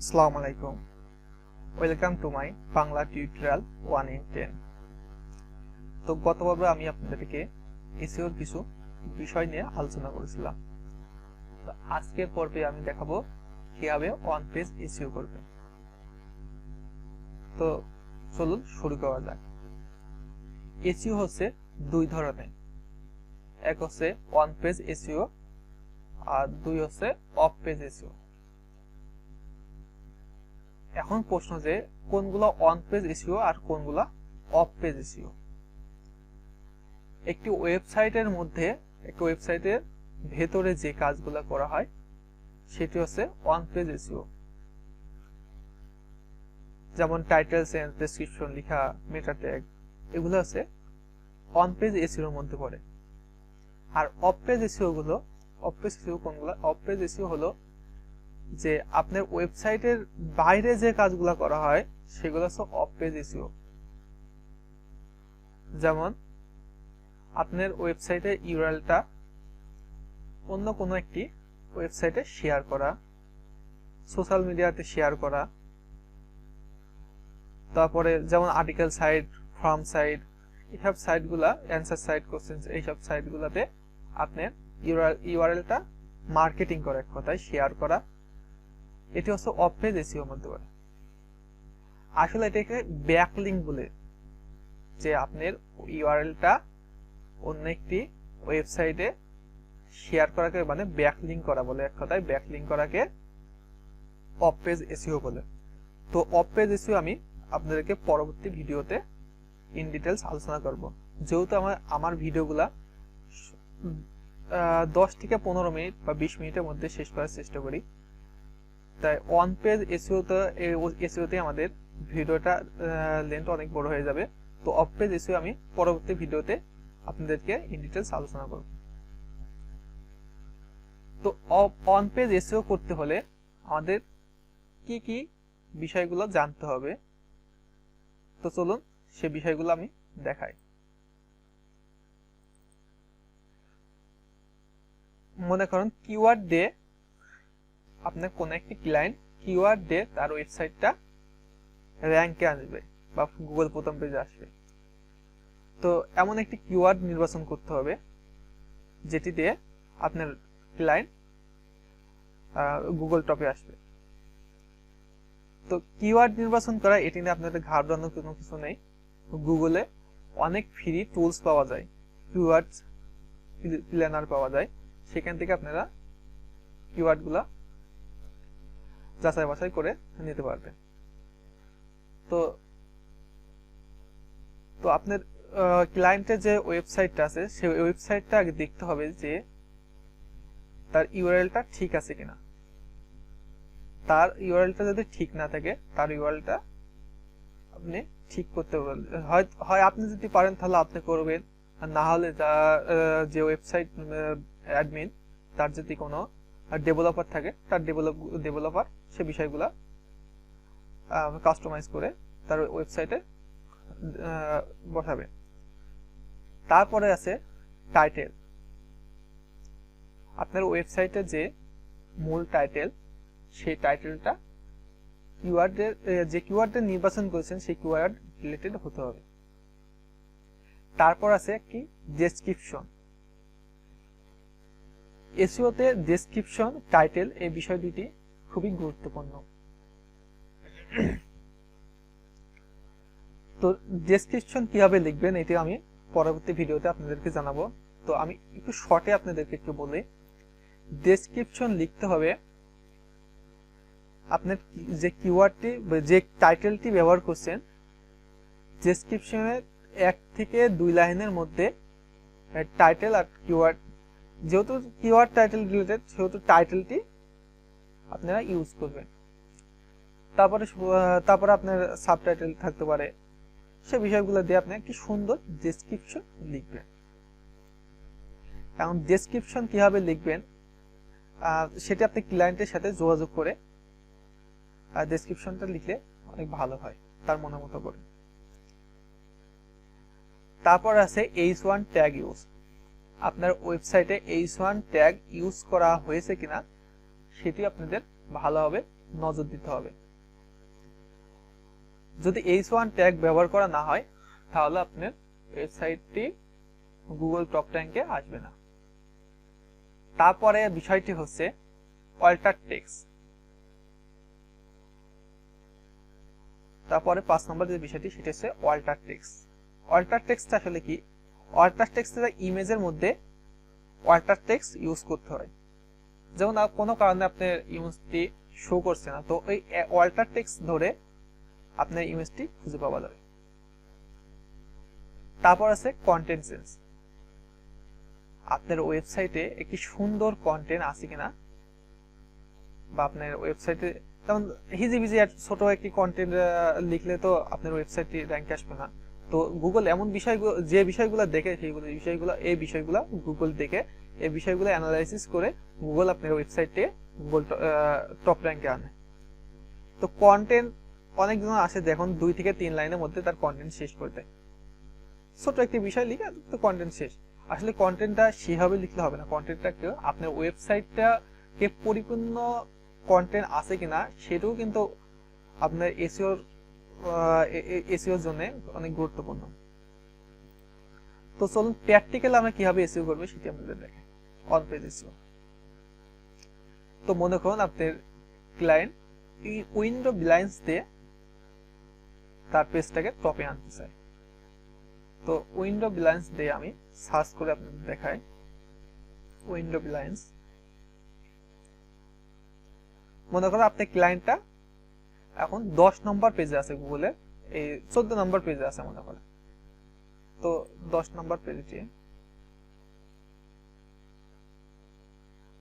আসসালামু আলাইকুম। Welcome to my Bangla tutorial 1 in 10। তো গত পর্বে আমি আপনাদেরকে এসইওর কিছু বিষয় নিয়ে আলোচনা করেছিলাম। তো আজকের পর্বে আমি দেখাবো কিভাবে ওয়ান পেজ এসইও করবে। তো চলুন শুরু করা যাক। এসইও হচ্ছে দুই ধরনের, এক হচ্ছে ওয়ান পেজ এসইও আর দুই হচ্ছে অফ পেজ এসইও। এখন প্রশ্ন যে কোনগুলো অন পেজ এসইও আর কোনগুলো অফ পেজ এসইও। একটি ওয়েবসাইটের ভেতরে যে কাজগুলো করা হয় সেটি হচ্ছে অন পেজ এসইও, যেমন টাইটেল চেঞ্জ, ডেসক্রিপশন লেখা, মেটা ট্যাগ, এগুলো হচ্ছে অন পেজ এসইও এর মধ্যে পড়ে। আর অফ পেজ এসইও কোনগুলো? অফ পেজ এসইও হলো যে আপনার ওয়েবসাইটের বাইরে যে কাজগুলো করা হয় সেগুলো হচ্ছে অফ পেজ এসইও। যেমন আপনার ওয়েবসাইটের ইউআরএলটা অন্য কোনো একটি ওয়েবসাইটে শেয়ার করা, সোশ্যাল মিডিয়াতে শেয়ার করা, তারপরে যেমন আর্টিকেল সাইট, ফর্ম সাইট, এইসব সাইটগুলা, অ্যান্সার সাইট, কোশ্চেন, এইসব সাইটগুলোতে আপনার ইউআরএলটা মার্কেটিং করা, এক কথায় শেয়ার করা, এটি হচ্ছে অফ পেজ এসইও মধ্যে পড়ে। আসলে এটাকে ব্যাকলিংক বলে, যে আপনার ইউআরএলটা অন্য একটি ওয়েবসাইটে শেয়ার করাকে মানে ব্যাকলিংক করা বলে, এক কথায় ব্যাকলিংক করাকে অফ পেজ এসইও বলে। তো অফ পেজ এসইও আমি আপনাদেরকে পরবর্তী ভিডিওতে ইন ডিটেলস আলোচনা করব। যেহেতু আমার ভিডিওগুলা 10 থেকে 15 মিনিট বা 20 মিনিটের মধ্যে শেষ করার চেষ্টা করি, তাই অন পেজ এসইওতে আমাদের ভিডিওটা লেন্থ অনেক বড় হয়ে যাবে। তো অফ পেজ এসইও আমি পরবর্তী ভিডিওতে আপনাদেরকে ইন ডিটেলস আলোচনা করব। তো অন পেজ এসইও করতে হলে আমাদের কি কি বিষয়গুলো জানতে হবে, তো চলুন সে বিষয়গুলো আমি দেখাই। মনে করেন কিওয়ার্ড দিয়ে আপনার কোন একটি ক্লায়েন্ট কিওয়ার্ড দিয়ে তার ওয়েবসাইটটা র্যাঙ্কে আসবে বা গুগল প্রথম পেজে আসবে। তো এমন একটি কিওয়ার্ড নির্বাচন করতে হবে যেটি দিয়ে আপনার ক্লায়েন্ট গুগল টপে আসবে। তো কিওয়ার্ড নির্বাচন করা এটি নিয়ে আপনাদের ঘাবড়ানোর কোনো কিছু নেই। গুগলে অনেক ফ্রি টুলস পাওয়া যায়, কিওয়ার্ড প্ল্যানার পাওয়া যায়, সেখান থেকে আপনারা কিওয়ার্ডগুলা যাচাই বাছাই করে নিতে পারবেন। তো আপনার ক্লায়েন্টের যে ওয়েবসাইটটা আছে সেই ওয়েবসাইটটা আগে দেখতে হবে যে তার ইউআরএলটা ঠিক আছে কিনা। তার ইউআরএলটা যদি ঠিক না থাকে, তার ইউআরএলটা আপনি ঠিক করতে পারবেন। হয় আপনি যদি পারেন তাহলে আপনি করবেন, আর না হলে যে ওয়েবসাইট অ্যাডমিন তার যদি কোনো ডেভেলপার থাকে, তার ডেভেলপার সে বিষয়গুলা কাস্টমাইজ করে তার ওয়েবসাইটে বসাবে। তারপরে আছে টাইটেল। আপনার ওয়েবসাইটে যে মূল টাইটেল, সেই টাইটেলটা যে কিওয়ার্ডের নির্বাচন করেছেন সেই কিওয়ার্ড রিলেটেড হতে হবে। তারপর আছে কি ডেসক্রিপশন। এসইওতে ডেসক্রিপশন, টাইটেল এই বিষয় দুটি খুবই গুরুত্বপূর্ণ। তো ডেসক্রিপশন কিভাবে লিখবেন এটি আমি পরবর্তী ভিডিওতে আপনাদেরকে জানাবো। তো আমি একটু শর্টে আপনাদেরকে একটু বলি। ডেসক্রিপশন লিখতে হবে আপনার যে কিওয়ার্ডটি, যে টাইটেলটি ব্যবহার করছেন, ডেসক্রিপশনের 1 থেকে 2 লাইনের মধ্যে টাইটেল আর কিওয়ার্ড, যেহেতু কিওয়ার্ড টাইটেল রিলেটেড সেহেতু টাইটেলটি আপনারা ইউজ করবেন। তারপরে আপনার সাবটাইটেল থাকতে পারে, সে বিষয়গুলো দিয়ে আপনি একটি সুন্দর ডেসক্রিপশন লিখবেন। এখন ডেসক্রিপশন কিভাবে লিখবেন সেটা আপনি ক্লায়েন্টের সাথে যোগাযোগ করে ডেসক্রিপশনটা লিখলে অনেক ভালো হয় তার মনে মতো করে। তারপর আছে H1 ট্যাগ ইউজ। আপনার ওয়েবসাইটে H1 ট্যাগ ইউজ করা হয়েছে কিনা সেটি আপনাদের ভালোভাবে নজর দিতে হবে। যদি H1 ট্যাগ ব্যবহার করা না হয় তাহলে আপনার ওয়েবসাইটটি গুগল টপ র্যাঙ্কে আসবে না। তারপরে বিষয়টি হচ্ছে অল্টার টেক্সট। তারপরে 5 নম্বর যে বিষয়টি সেটা হচ্ছে অল্টার টেক্সট। অল্টার টেক্সট আসলে কি? অল্টার টেক্সটের ইমেজের মধ্যে অল্টার টেক্সট ইউজ করতে হয়। যেমন কোনো কারণে আপনার ইমেজটি শো করছে না, তো এই অল্টার টেক্সট ধরে আপনার ইমেজটি খুঁজে পাওয়া যাবে। তারপর আছে কন্টেন্ট চেঞ্জ। আপনার ওয়েবসাইটে একটি সুন্দর কন্টেন্ট আছে কিনা, বা আপনার ওয়েবসাইটে যেমন হিজিবিজি ছোট একটি কন্টেন্ট লিখলে তো আপনার ওয়েবসাইটটি র্যাঙ্কে আসবে না। তো গুগল এমন বিষয়গুলো, যে বিষয়গুলো দেখে এই বিষয়গুলো গুগল দেখে এই বিষয়গুলো অ্যানালাইসিস করে গুগল আপনার ওয়েবসাইটে গুগল টপ র্যাঙ্কে আনে। তো কন্টেন্ট অনেকজন আসে দেখুন 2 থেকে 3 লাইনের মধ্যে তার কন্টেন্ট শেষ করে দেয়। ছোট একটি বিষয় লিখে তো কন্টেন্ট শেষ। আসলে কন্টেন্টটা সেভাবে লিখলে হবে না। কন্টেন্টটাকে আপনার ওয়েবসাইটটাকে পরিপূর্ণ কন্টেন্ট আছে কিনা সেটাও কিন্তু আপনার এসইওর জন্য অনেক গুরুত্বপূর্ণ। তো চলুন প্র্যাকটিক্যালি আমরা কিভাবে এসইও করব সেটি আপনাদের দেখাই। On page SEO. তো মনে করুন আপনার ক্লায়েন্ট এই উইন্ডো ব্লাইন্ডস দিয়ে তার পেজটাকে টপে আনতে চায়। তো উইন্ডো ব্লাইন্ডস দিয়ে আমি সার্চ করে আপনাদের দেখাই। উইন্ডো ব্লাইন্ডস, মনে করুন আপনার ক্লায়েন্টটা এখন 10 নম্বর পেজে আছে, গুগলে এই 14 নম্বর পেজে আছে মনে করেন। তো 10 নম্বর পেজটি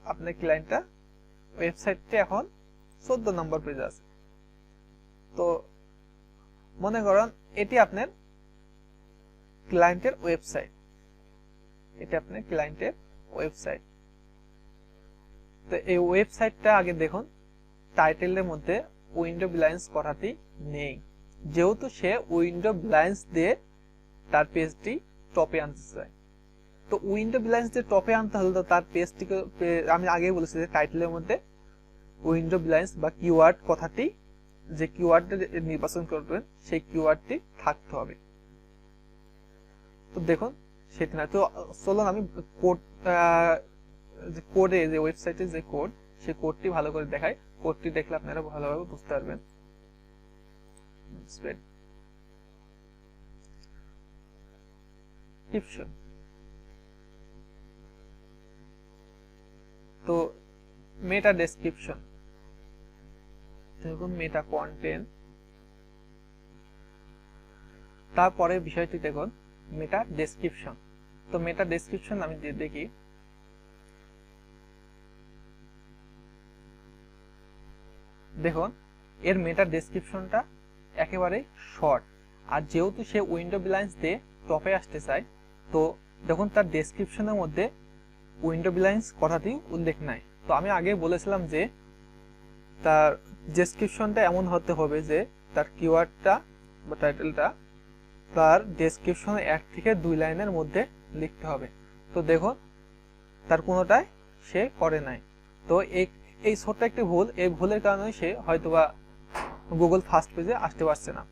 আপনার ক্লায়েন্টটা ওয়েবসাইটটি এখন 14 নম্বর পেজে আছে। তো মনে করেন এটি আপনার ক্লায়েন্টের ওয়েবসাইট, এটা আপনার ক্লায়েন্টের ওয়েবসাইট। তো এই ওয়েবসাইটটা আগে দেখুন টাইটেলের মধ্যে উইন্ডো ব্লাইন্ডস কথাটি নেই, যেহেতু সে উইন্ডো ব্লাইন্ডস দিয়ে তার পেজটি টপে আনতে চায়। তো উইন্ডো ব্লাইন্ডস দিয়ে টপে আনতে হলে তো তার পেজটিকে, আমি আগেই বলেছি যে টাইটেলের মধ্যে উইন্ডো ব্লাইন্ডস বা কিওয়ার্ড কথাটি, যে কিওয়ার্ডটা নির্বাচন করবেন সেই কিওয়ার্ডটি থাকতে হবে। তো দেখুন সেটি না। তো চলুন আমি কোডে, যে ওয়েবসাইটে যে কোড, সেই কোডটি ভালো করে দেখাই। কোডটি দেখলে আপনারা ভালোভাবে বুঝতে পারবেন। ডেসক্রিপশন, তো মেটা ডেসক্রিপশন, দেখুন মেটা কন্টেন্ট। তারপরে বিষয়টি দেখুন মেটা ডেসক্রিপশন। তো মেটা ডেসক্রিপশন আমি দেখি, দেখুন এর মেটা ডেসক্রিপশনটা একেবারে শর্ট। আর যেহেতু সে উইন্ডো ব্লাইন্ডস দিয়ে টপে আসতে চায়, তো দেখুন তার ডেসক্রিপশনের মধ্যে উইন্ডো ব্লাইন্ডস কথাটি উল্লেখ নাই। তো আমি আগে বলেছিলাম যে তার ডেসক্রিপশনটা এমন হতে হবে যে তার কিওয়ার্ডটা বা টাইটেলটা তার ডেসক্রিপশনে 1 থেকে 2 লাইনের মধ্যে লিখতে হবে। তো দেখুন তার কোনোটাই সে করে নাই। তো এই ছোট্ট একটি ভুল, এই ভুলের কারণে সে হয়তোবা গুগল ফার্স্ট পেজে আসতে পারছে না।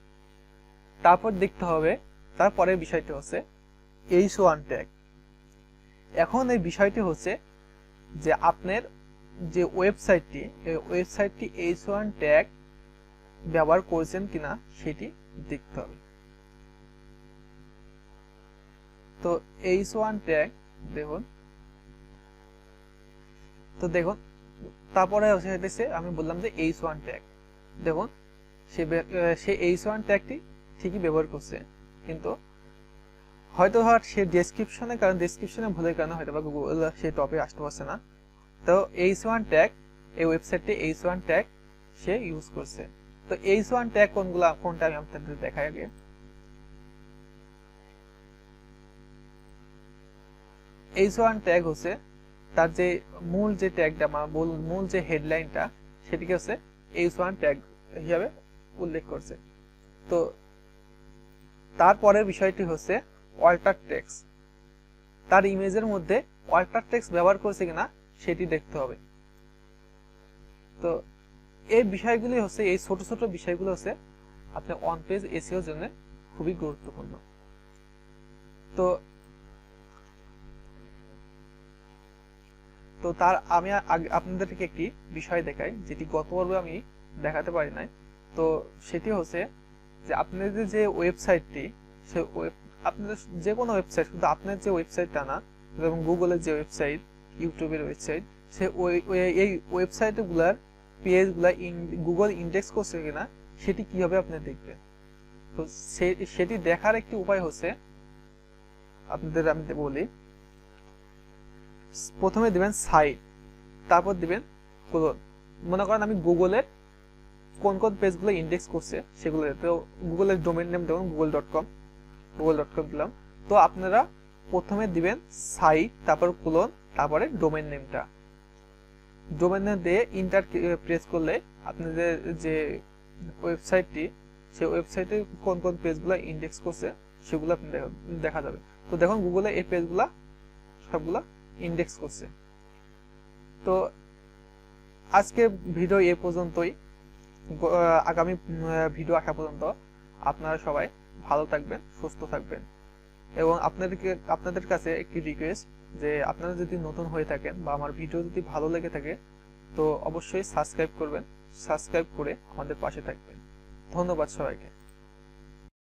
তারপর দেখতে হবে, তারপরের বিষয়টি হচ্ছে H1 ট্যাগ। এখন এই বিষয়টি হচ্ছে যে আপনার যে ওয়েবসাইটটি, এই ওয়েবসাইটটি H1 ট্যাগ ব্যবহার করেছেন কিনা সেটি দেখতে হবে। তো H1 ট্যাগ দেখুন, তো দেখুন তারপরে হচ্ছে আমি বললাম যে H1 ট্যাগ, দেখুন সে H1 ট্যাগটি ঠিকই ব্যবহার করছে, কিন্তু হয়তো সে ডেসক্রিপশনে, কারণ ডেসক্রিপশনে ভুলের কারণে হয়তো বা গুগল সে টপে আসতে পারছে না। তো H1 ট্যাগ, এই ওয়েবসাইটে H1 ট্যাগ সে ইউজ করছে। তো H1 ট্যাগ কোনটা আমি আপনাদের দেখাই আগে। H1 ট্যাগ হচ্ছে তার যে মূল যে ট্যাগটা, মূল যে হেডলাইনটা, সেটিকে হচ্ছে H1 ট্যাগ হিসাবে উল্লেখ করছে। তো তারপরের বিষয়টি হচ্ছে অল্টার টেক্সট। তার ইমেজের মধ্যে অল্টার টেক্সট ব্যবহার করছে কিনা সেটি দেখতে হবে। তো এই বিষয়গুলি হচ্ছে, এই ছোট ছোট বিষয়গুলো হচ্ছে আপনার অন পেজ এসইওর জন্য খুবই গুরুত্বপূর্ণ। তো তো তার আমি আপনাদেরকে একটি বিষয় দেখাই, যেটি গত পর্বে আমি দেখাতে পারি নাই। তো সেটি হচ্ছে যে আপনাদের যে ওয়েবসাইটটি, সে আপনাদের যে কোনো ওয়েবসাইট, শুধু আপনার যে ওয়েবসাইটটা না, যেমন গুগলের যে ওয়েবসাইট, ইউটিউবের ওয়েবসাইট, সে এই ওয়েবসাইটগুলোর পেজগুলো গুগল ইন্ডেক্স করছে কিনা সেটি কিভাবে আপনি দেখবেন। তো সেটি দেখার একটি উপায় হচ্ছে, আপনাদের আমি বলি, প্রথমে দিবেন সাইট, তারপর দিবেন কোলন। মনে করেন আমি গুগলের কোন কোন পেজগুলো ইন্ডেক্স করছে সেগুলো, তো গুগলের ডোমেইন নেম দেবেন গুগল.com দিলাম। তো আপনারা প্রথমে দিবেন সাইট, তারপর কোলন, তারপরে ডোমেইন নেমটা। ডোমেইন নেম দিয়ে ইন্টার প্রেস করলে আপনাদের যে ওয়েবসাইটটি, সেই ওয়েবসাইটে কোন কোন পেজগুলো ইন্ডেক্স করছে সেগুলো আপনি দেখা যাবে। তো দেখুন গুগলে এই পেজগুলা সবগুলা ইন্ডেক্স করছে। তো আজকে ভিডিও এ পর্যন্তই। আগামী ভিডিও আসা পর্যন্ত আপনারা সবাই ভালো থাকবেন, সুস্থ থাকবেন। এবং আপনাদের কাছে একটি রিকোয়েস্ট, যে আপনারা যদি নতুন হয়ে থাকেন বা আমার ভিডিও যদি ভালো লেগে থাকে, তো অবশ্যই সাবস্ক্রাইব করবেন। সাবস্ক্রাইব করে আমাদের পাশে থাকবেন। ধন্যবাদ সবাইকে।